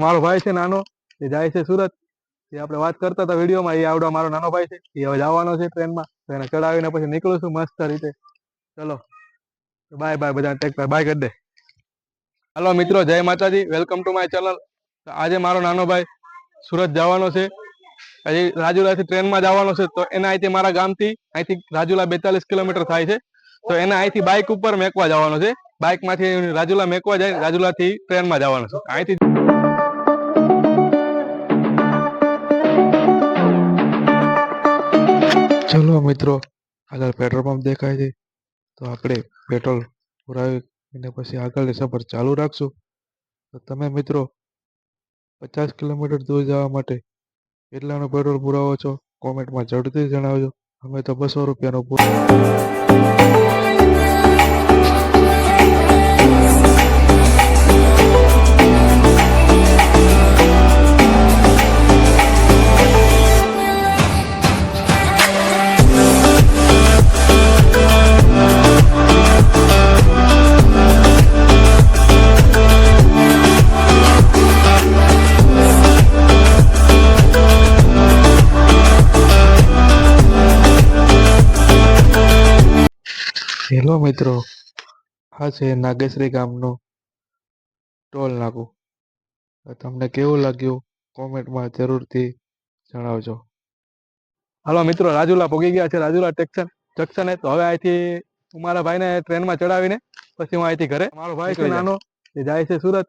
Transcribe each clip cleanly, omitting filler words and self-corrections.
મારો ભાઈ છે નાનો, એ જાય છે સુરત. એ આપણે વાત કરતા હતા વિડીયોમાં, એ આવડો મારો નાનો ભાઈ છે, એ હવે જવાનો છે ટ્રેનમાં. તો એને ચડાવીને પછી નીકળું છું મસ્ત રીતે. ચલો બાય બાય, બધા ટેક બાય કરી દે. હાલો મિત્રો, જય માતાજી, વેલકમ ટુ માય ચેનલ. આજે મારો નાનો ભાઈ સુરત જવાનો છે. હજી રાજુલાથી ટ્રેનમાં જવાનો છે. તો એના અહીંથી મારા ગામથી અહીંથી રાજુલા 42 કિલોમીટર થાય છે. તો એને અહીંથી બાઇક ઉપર મેકવા જવાનો છે. બાઇક માંથી રાજુલા મેકવા જાય, રાજુલાથી ટ્રેનમાં જવાનો છે. અહીંથી ચલો મિત્રો, આગળ પેટ્રોલ પંપ દેખાય છે, તો આપણે પેટ્રોલ પુરાવી અને પછી આગળની સફર ચાલુ રાખશું. તો તમે મિત્રો 50 કિલોમીટર દૂર જવા માટે કેટલાનો પેટ્રોલ પુરાવો છો કોમેન્ટમાં જરૂરથી જણાવજો. અમે તો 200 રૂપિયાનો હેલો મિત્રો, આ છે નાગેશ્રી ગામનો ટોલ નાકું. તમને કેવું લાગ્યું કોમેન્ટમાં જરૂરથી જણાવજો. હાલો મિત્રો, રાજુલા પહોંચી ગયા છે, રાજુલા જંકશન. તો હવે અહીંથી હું મારા ભાઈને ટ્રેનમાં ચડાવીને પછી હું અહીંથી ઘરે. મારો ભાઈ છે નાનો, એ જાય છે સુરત.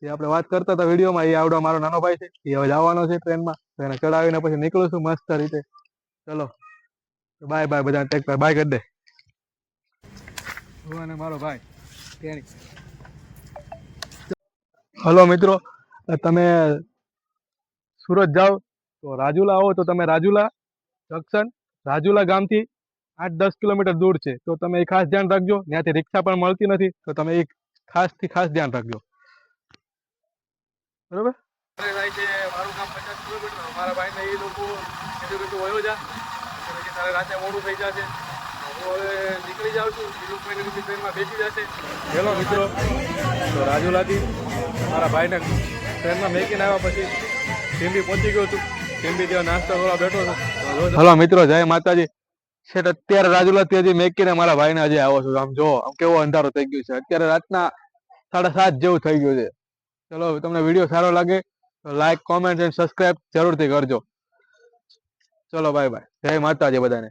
એ આપણે વાત કરતા હતા વિડીયોમાં, એ આવડો મારો નાનો ભાઈ છે, એ હવે જવાનો છે ટ્રેનમાં. તો એને ચડાવીને પછી નીકળું છું મસ્ત રીતે. ચલો બાય બાય, બધા ટેક બાય કરી દે. અને મારો ભાઈ. હલો મિત્રો, તમે સુરત જાઓ તો રાજુલા આવો તો તમે રાજુલા જંકશન, રાજુલા ગામથી 8-10 કિલોમીટર દૂર છે. તો તમે એ ખાસ ધ્યાન રાખજો. ત્યાંથી રિક્ષા પણ મળતી નથી, તો તમે એ ખાસ ધ્યાન રાખજો. બરોબર. મારું ગામ 50 કિલોમીટર. મારા ભાઈને એ લોકો વયો જા, તારે રાતે મોડું થઈ જશે. હું હવે નીકળી જાઉં છું. ટ્રેનમાં બેસી જશે. હેલો મિત્રો, તો રાજુલાથી મારા ભાઈને ટ્રેનમાં મેકીને આવ્યા પછી ટીમ્બી પહોંચી ગયો છું. ટીમ્બી ત્યાં નાસ્તો કરવા બેઠો છું. હલો મિત્રો, જય માતાજી. છે અત્યારે રાજુલાથી હજી મેકીને મારા ભાઈને હજી આવ્યો છું. આમ જો આમ કેવો અંધારો થઈ ગયું છે. અત્યારે રાતના 7:30 જેવું થઈ ગયું છે. ચલો, તમને વિડીયો સારો લાગે તો લાઈક, કોમેન્ટ અને સબસ્ક્રાઇબ જરૂરથી કરજો. ચલો બાય બાય, જય માતાજી બધાને.